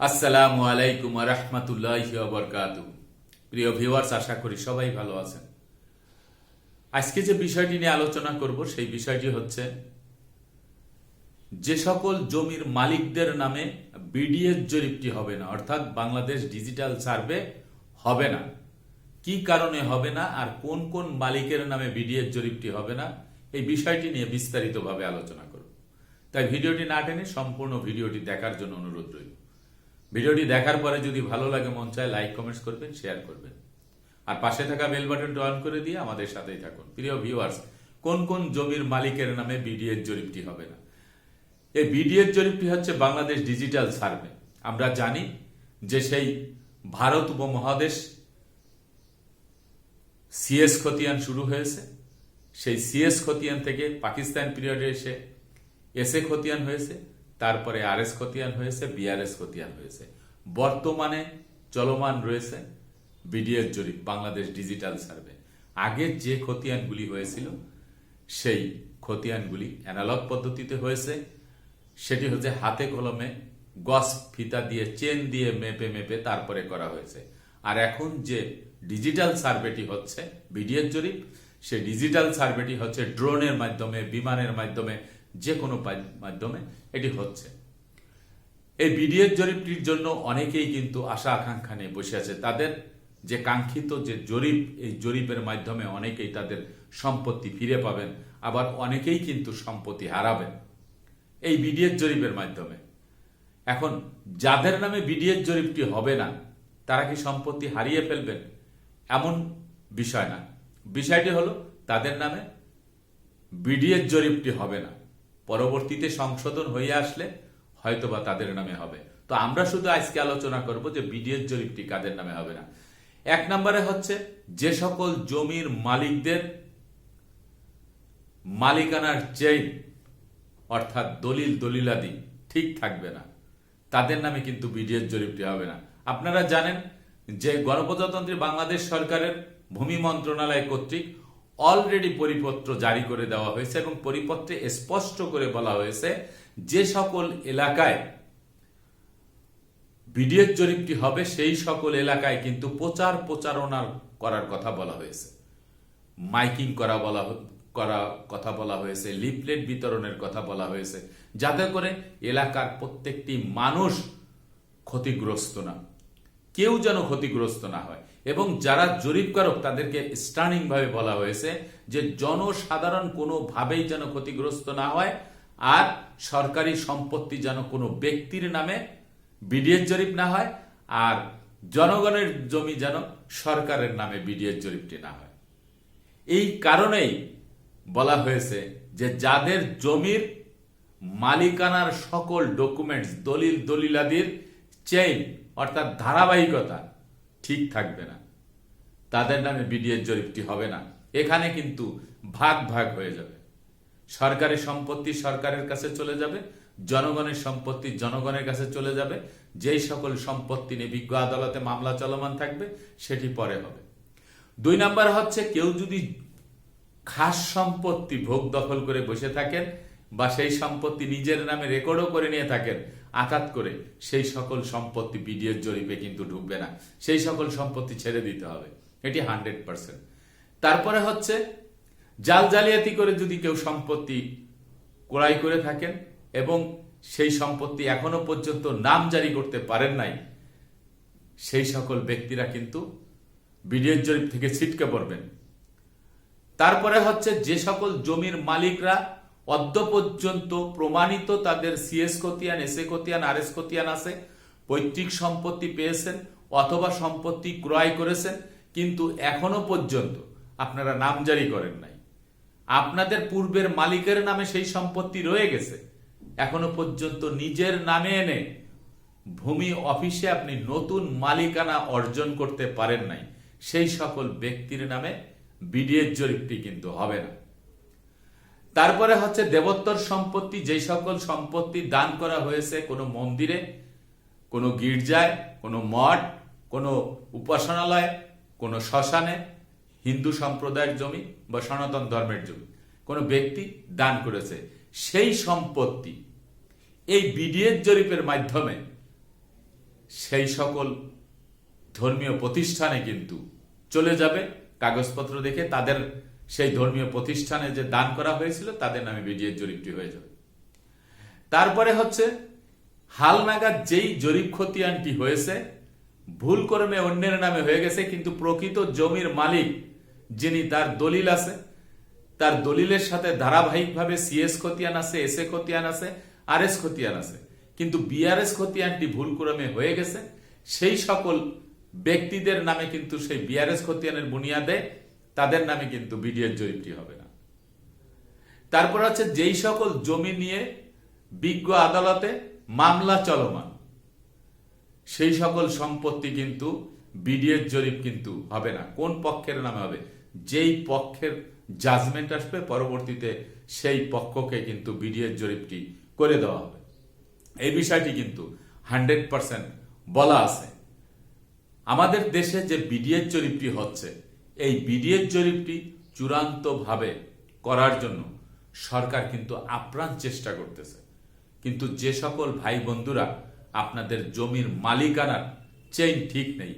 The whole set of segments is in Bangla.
আসসালামু আলাইকুম ওয়া রাহমাতুল্লাহি ওয়া বারাকাতুহু। প্রিয় ভিউয়ার্স, আশা করি সবাই ভালো আছেন। আজকে যে বিষয়টি নিয়ে আলোচনা করব সেই বিষয়টি হচ্ছে যে সকল জমির মালিকদের নামে বিডিএস জরিপটি হবে না, অর্থাৎ বাংলাদেশ ডিজিটাল সার্ভে হবে না। কি কারণে হবে না আর কোন কোন মালিকের নামে বিডিএস জরিপটি হবে না, এই বিষয়টি নিয়ে বিস্তারিতভাবে আলোচনা করব। তাই ভিডিওটি না টেনে সম্পূর্ণ ভিডিওটি দেখার জন্য অনুরোধ রইল। ভিডিওটি দেখার পরে যদি ভালো লাগে, মন চায়, লাইক কমেন্টস করবেন, শেয়ার করবেন, আর পাশে থাকা বেল বাটনটি অন করে দিয়ে আমাদের সাথেই থাকুন। প্রিয় ভিউয়ার্স, কোন কোন জমির মালিকের নামে বিডিএস জরিপটি হবে না? এই বিডিএস জরিপটি হচ্ছে বাংলাদেশ ডিজিটাল সার্ভে। আমরা জানি যে সেই ভারত উপমহাদেশ সিএস খতিয়ান শুরু হয়েছে, সেই সিএস খতিয়ান থেকে পাকিস্তান পিরিয়ডে এসে এসএ খতিয়ান হয়েছে, তারপরে আরএস খতিয়ান হয়েছে, বিআরএস খতিয়ান হয়েছে। বর্তমানে চলমান রয়েছে বিডিএস জরিপ, বাংলাদেশ ডিজিটাল সার্ভে। আগে যে খতিয়ানগুলি হয়েছিল সেই খতিয়ানগুলি অ্যানালগ পদ্ধতিতে হয়েছে, সেটি হচ্ছে হাতে কলমে গজ ফিতা দিয়ে চেন দিয়ে মেপে মেপে তারপরে করা হয়েছে। আর এখন যে ডিজিটাল সার্ভেটি হচ্ছে বিডিএস জরিপ, সেই ডিজিটাল সার্ভেটি হচ্ছে ড্রোনের মাধ্যমে, বিমানের মাধ্যমে, যে কোনো মাধ্যমে এটি হচ্ছে। এই বিডিএস জরিপটির জন্য অনেকেই কিন্তু আশা আকাঙ্ক্ষা নিয়ে বসে আছে। তাদের যে কাঙ্ক্ষিত যে জরিপ, এই জরিপের মাধ্যমে অনেকেই তাদের সম্পত্তি ফিরে পাবেন, আবার অনেকেই কিন্তু সম্পত্তি হারাবেন এই বিডিএস জরিপের মাধ্যমে। এখন যাদের নামে বিডিএস জরিপটি হবে না, তারা কি সম্পত্তি হারিয়ে ফেলবেন? এমন বিষয় না। বিষয়টি হলো তাদের নামে বিডিএস জরিপটি হবে না, পরবর্তীতে সংশোধন হয়ে আসলে হয়তোবা তাদের নামে হবে। তো আমরা শুধু আজকে আলোচনা করব যে বিডিএস জরিপটি কাদের নামে হবে না। এক নম্বরে হচ্ছে যে সকল জমির মালিকদের মালিকানার চেইন অর্থাৎ দলিল দলিলাদি ঠিক থাকবে না, তাদের নামে কিন্তু বিডিএস জরিপটি হবে না। আপনারা জানেন যে গণপ্রজাতন্ত্রী বাংলাদেশ সরকারের ভূমি মন্ত্রণালয় কর্তৃক অলরেডি পরিপত্র জারি করে দেওয়া হয়েছে এবং পরিপত্রে স্পষ্ট করে বলা হয়েছে যে সকল এলাকায় বিডিএস জরিপটি হবে সেই সকল এলাকায় কিন্তু প্রচারণা করার কথা বলা হয়েছে, মাইকিং করা কথা বলা হয়েছে, লিফলেট বিতরণের কথা বলা হয়েছে, যাতে করে এলাকার প্রত্যেকটি মানুষ ক্ষতিগ্রস্ত না, কেউ যেন ক্ষতিগ্রস্ত না হয়। এবং যারা জরিপকারক তাদেরকে স্টার্নিং ভাবে বলা হয়েছে যে জনসাধারণ কোনোভাবেই যেন ক্ষতিগ্রস্ত না হয়, আর সরকারি সম্পত্তি যেন কোনো ব্যক্তির নামে বিডিএস জরিপ না হয়, আর জনগণের জমি যেন সরকারের নামে বিডিএস জরিপটি না হয়। এই কারণেই বলা হয়েছে যে যাদের জমির মালিকানার সকল ডকুমেন্টস, দলিল দলিলাদির চেইন অর্থাৎ ধারাবাহিকতা ঠিক থাকবে না, তাদের নামে বিডিএস জরিপটি হবে না। এখানে কিন্তু ভাগ ভাগ হয়ে যাবে। সরকারি সম্পত্তি সরকারের কাছে চলে যাবে, জনগণের সম্পত্তি জনগণের কাছে চলে যাবে। যেই সকল সম্পত্তি নিয়ে বিজ্ঞ আদালতে মামলা চলমান থাকবে সেটি পরে হবে। দুই নাম্বার হচ্ছে কেউ যদি খাস সম্পত্তি ভোগ দখল করে বসে থাকেন বা সেই সম্পত্তি নিজের নামে রেকর্ডও করে নিয়ে থাকেন আঘাত করে, সেই সকল সম্পত্তি বিডিএস জরিপে কিন্তু ঢুকবে না, সেই সকল সম্পত্তি ছেড়ে দিতে হবে, এটি 100%। তারপরে হচ্ছে জাল জালিয়াতি করে যদি কেউ সম্পত্তি ক্রয় করে থাকেন এবং সেই সম্পত্তি এখনো পর্যন্ত নাম জারি করতে পারেন নাই, সেই সকল ব্যক্তিরা কিন্তু বিডিএস জরিপ থেকে ছিটকে পড়বেন। তারপরে হচ্ছে যে সকল জমির মালিকরা অদ্য পর্যন্ত প্রমাণিত তাদের সিএস খতিয়ান, এসএ খতিয়ান, আরএস খতিয়ান আছে, পৈতৃক সম্পত্তি পেয়েছেন অথবা সম্পত্তি ক্রয় করেছেন, কিন্তু এখনো পর্যন্ত আপনারা নামজারি করেন নাই, আপনাদের পূর্বের মালিকের নামে সেই সম্পত্তি রয়ে গেছে, এখনো পর্যন্ত নিজের নামে এনে ভূমি অফিসে আপনি নতুন মালিকানা অর্জন করতে পারেন নাই, সেই সকল ব্যক্তির নামে বিডিএস জরিপটি কিন্তু হবে না। তারপরে হচ্ছে দেবোত্তর সম্পত্তি, যেই সকল সম্পত্তি দান করা হয়েছে কোনো মন্দিরে, কোনো গির্জায়, কোনো মঠ, কোনো উপাসনালয়, কোনো শ্মশানে, হিন্দু সম্প্রদায়ের জমি বা সনাতন ধর্মের জমি কোনো ব্যক্তি দান করেছে, সেই সম্পত্তি এই বিডিএস জরিপের মাধ্যমে সেই সকল ধর্মীয় প্রতিষ্ঠানে কিন্তু চলে যাবে কাগজপত্র দেখে, তাদের সেই ধর্মীয় প্রতিষ্ঠানে যে দান করা হয়েছিল তাদের নামে বিডিএর জরিপটি হয়ে যাবে। তারপরে হচ্ছে হালনাগাদ যেই জরিপ খতিয়ানটি হয়েছে ভুল ক্রমে অন্যের নামে হয়ে গেছে, কিন্তু প্রকৃত জমির মালিক যিনি, তার দলিল আছে, তার দলিলের সাথে ধারাবাহিকভাবে সিএস খতিয়ান আছে, এসএ খতিয়ান আছে, আরএস খতিয়ান আছে, কিন্তু বিআরএস খতিয়ানটি ভুল ক্রমে হয়ে গেছে, সেই সকল ব্যক্তিদের নামে কিন্তু সেই বিআরএস খতিয়ানের বুনিয়াদে তাদের নামে কিন্তু বিডিএর জরিপটি হবে না। তারপর হচ্ছে যেই সকল জমি নিয়ে বিজ্ঞ আদালতে মামলা চলমান, সেই সকল সম্পত্তি কিন্তু বিডিএর জরিপ কিন্তু হবে না। কোন পক্ষের নামে হবে? যেই পক্ষের জাজমেন্ট আসবে পরবর্তীতে সেই পক্ষকে কিন্তু বিডিএর জরিপটি করে দেওয়া হবে। এই বিষয়টি কিন্তু 100% বলা আছে। আমাদের দেশে যে বিডিএর জরিপটি হচ্ছে, এই বিডিএর জরিপটি চূড়ান্তভাবে করার জন্য সরকার কিন্তু আপ্রাণ চেষ্টা করতেছে, কিন্তু যে সকল ভাই বন্ধুরা আপনাদের জমির মালিকানার চেইন ঠিক নেই,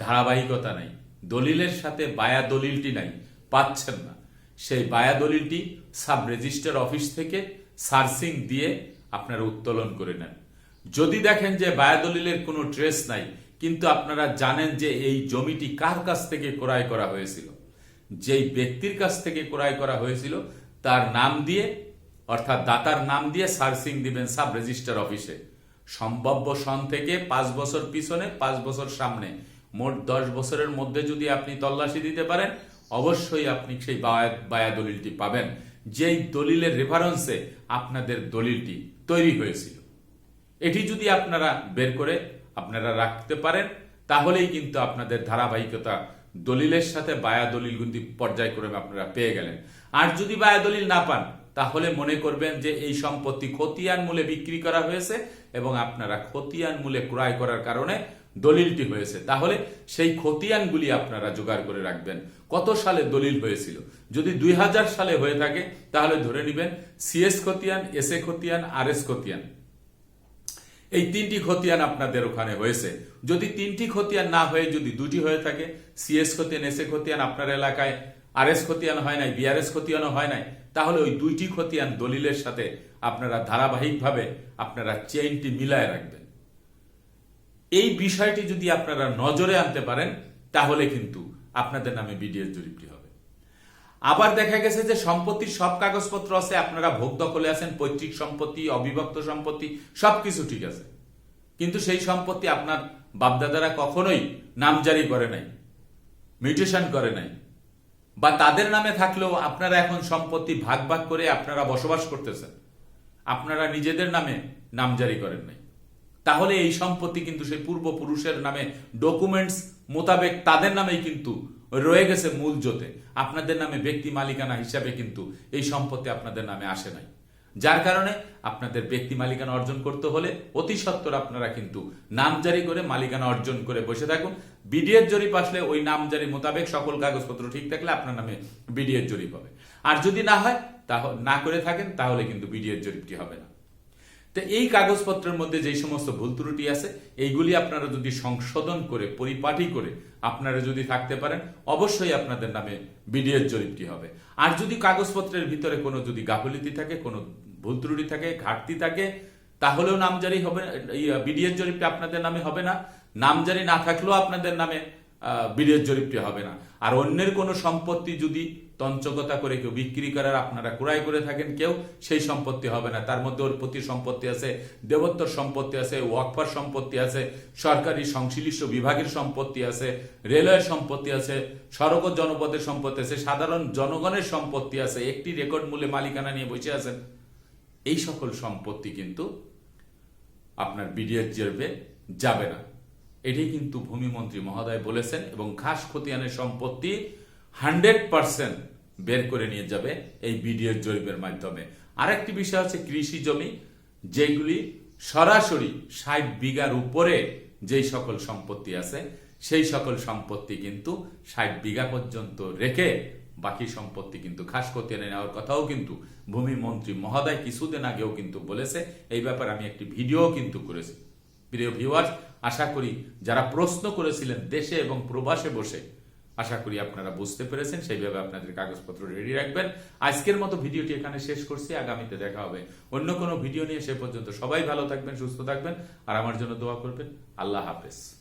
ধারাবাহিকতা নেই, দলিলের সাথে বায়া দলিলটি নাই, পাচ্ছেন না, সেই বায়া দলিলটি সাব রেজিস্টার অফিস থেকে সার্চিং দিয়ে আপনারা উত্তোলন করে নেন। যদি দেখেন যে বায়া দলিলের কোনো ট্রেস নাই, কিন্তু আপনারা জানেন যে এই জমিটি কার কাছ থেকে ক্রয় করা হয়েছিল, যেই ব্যক্তির কাছ থেকে ক্রয় করা হয়েছিল তার নাম দিয়ে, অর্থাৎ দাতার নাম দিয়ে সার্চিং দিবেন সাব রেজিস্টার অফিসে। সম্ভাব্য সন থেকে 5 বছর পিছনে, 5 বছর সামনে, মোট 10 বছরের মধ্যে যদি আপনি তল্লাশি দিতে পারেন, অবশ্যই আপনি সেই বায়া দলিলটি পাবেন, যেই দলিলের রেফারেন্সে আপনাদের দলিলটি তৈরি হয়েছিল। এটি যদি আপনারা বের করে আপনারা রাখতে পারেন, তাহলেই কিন্তু আপনাদের ধারাবাহিকতা দলিলের সাথে বায়া দলিল কিন্তু পর্যায়ক্রমে আপনারা পেয়ে গেলেন। আর যদি বায়া দলিল না পান, তাহলে মনে করবেন যে এই সম্পত্তি খতিয়ান মূল্যে বিক্রি করা হয়েছে এবং আপনারা খতিয়ান মূল্যে ক্রয় করার কারণে দলিলটি হয়েছে। তাহলে সেই খতিয়ানগুলি আপনারা জোগাড় করে রাখবেন। কত সালে দলিল হয়েছিল? যদি 2000 সালে হয়ে থাকে তাহলে ধরে নেবেন সিএস খতিয়ান, এসএ খতিয়ান, আরএস খতিয়ান, এই 3টি খতিয়ান আপনাদের ওখানে হয়েছে। যদি 3টি খতিয়ান না হয়ে যদি 2টি হয়ে থাকে, সিএস খতিয়ান, এসএ খতিয়ান, আপনার এলাকায় আরএস খতিয়ান হয় নাই, বিআরএস খতিয়ানও হয় নাই, তাহলে ওই 2টি খতিয়ান দলিলের সাথে আপনারা ধারাবাহিকভাবে আপনারা চেইনটি মিলায় রাখবেন। এই বিষয়টি যদি আপনারা নজরে আনতে পারেন, তাহলে কিন্তু আপনাদের নামে বিডিএর জরিপটি হবে। আবার দেখা গেছে যে সম্পত্তির সব কাগজপত্র আছে, আপনারা ভোগ দখলে আছেন, পৈতৃক সম্পত্তি, অবিভক্ত সম্পত্তি, সবকিছু ঠিক আছে, কিন্তু সেই সম্পত্তি আপনার বাপদাদারা কখনোই নামজারি করে নাই, মিউটেশন করে নাই, বা তাদের নামে থাকলেও আপনারা এখন সম্পত্তি ভাগ ভাগ করে আপনারা বসবাস করতেছেন, আপনারা নিজেদের নামে নামজারি করেন নাই, তাহলে এই সম্পত্তি কিন্তু সেই পূর্বপুরুষের নামে ডকুমেন্টস মোতাবেক তাদের নামেই কিন্তু রয়ে গেছে মূল জোতে। আপনাদের নামে ব্যক্তি মালিকানা হিসাবে কিন্তু এই সম্পত্তি আপনাদের নামে আসে নাই, যার কারণে আপনাদের ব্যক্তি মালিকানা অর্জন করতে হলে অতি সত্বর আপনারা কিন্তু নামজারি করে মালিকানা অর্জন করে বসে থাকুন। বিডিএর জরিপ আসলে ওই নামজারি মোতাবেক সকল কাগজপত্র ঠিক থাকলে আপনার নামে বিডিএর জরিপ হবে। আর যদি না হয়, না করে থাকেন, তাহলে কিন্তু বিডিএর জরিপটি হবে না। তো এই কাগজপত্রের মধ্যে যে সমস্ত ভুল ত্রুটি আছে, এইগুলি আপনারা যদি সংশোধন করে পরিপাটি করে আপনারা যদি থাকতে পারেন, অবশ্যই আপনাদের নামে বিডিএর জরিপটি হবে। আর যদি কাগজপত্রের ভিতরে কোনো যদি গাফিলতি থাকে, কোনো ভুল ত্রুটি থাকে, ঘাটতি থাকে, তাহলেও নামজারি হবে, বিডিএর জরিপটি আপনাদের নামে হবে না। নামজারি না থাকলেও আপনাদের নামে বিডিএর জরিপটি হবে না। আর অন্যের কোনো সম্পত্তি যদি তঞ্চকতা করে কেউ বিক্রি করার আপনারা ক্রয় করে থাকেন কেউ, সেই সম্পত্তি হবে না। তার মধ্যে ওর প্রতি সম্পত্তি আছে, দেবোত্তর সম্পত্তি আছে, ওয়াকফার সম্পত্তি আছে, সরকারি সংশ্লিষ্ট বিভাগের সম্পত্তি আছে, রেলওয়ের সম্পত্তি আছে, সড়ক ও জনপথের সম্পত্তি আছে, সাধারণ জনগণের সম্পত্তি আছে, একটি রেকর্ড মূল্যে মালিকানা নিয়ে বসে আছেন, এই সকল সম্পত্তি কিন্তু আপনার বিডিএর জরিপে যাবে না। এটি কিন্তু ভূমিমন্ত্রী মহোদয় বলেছেন, এবং খাস খতিয়ানের সম্পত্তি 100% বের করে নিয়ে যাবে এই বিডিএর জরিপের মাধ্যমে। আরেকটি বিষয় হচ্ছে কৃষি জমি, যেগুলি সরাসরি 60 বিঘার উপরে যেই সকল সম্পত্তি আছে, সেই সকল সম্পত্তি কিন্তু 60 বিঘা পর্যন্ত রেখে বাকি সম্পত্তি কিন্তু খাস খতিয়ানে নেওয়ার কথাও কিন্তু ভূমিমন্ত্রী মহোদয় কিছুদিন আগেও কিন্তু বলেছে। এই ব্যাপারে আমি একটি ভিডিও কিন্তু করেছি। প্রিয় ভিউয়ার্স, আশা করি যারা প্রশ্ন করেছিলেন দেশে এবং প্রবাসে বসে, আশা করি আপনারা বুঝতে পেরেছেন, সেইভাবে আপনাদের কাগজপত্র রেডি রাখবেন। আজকের মতো ভিডিওটি এখানে শেষ করছি, আগামীতে দেখা হবে অন্য কোনো ভিডিও নিয়ে। সে পর্যন্ত সবাই ভালো থাকবেন, সুস্থ থাকবেন, আর আমার জন্য দোয়া করবেন। আল্লাহ হাফেজ।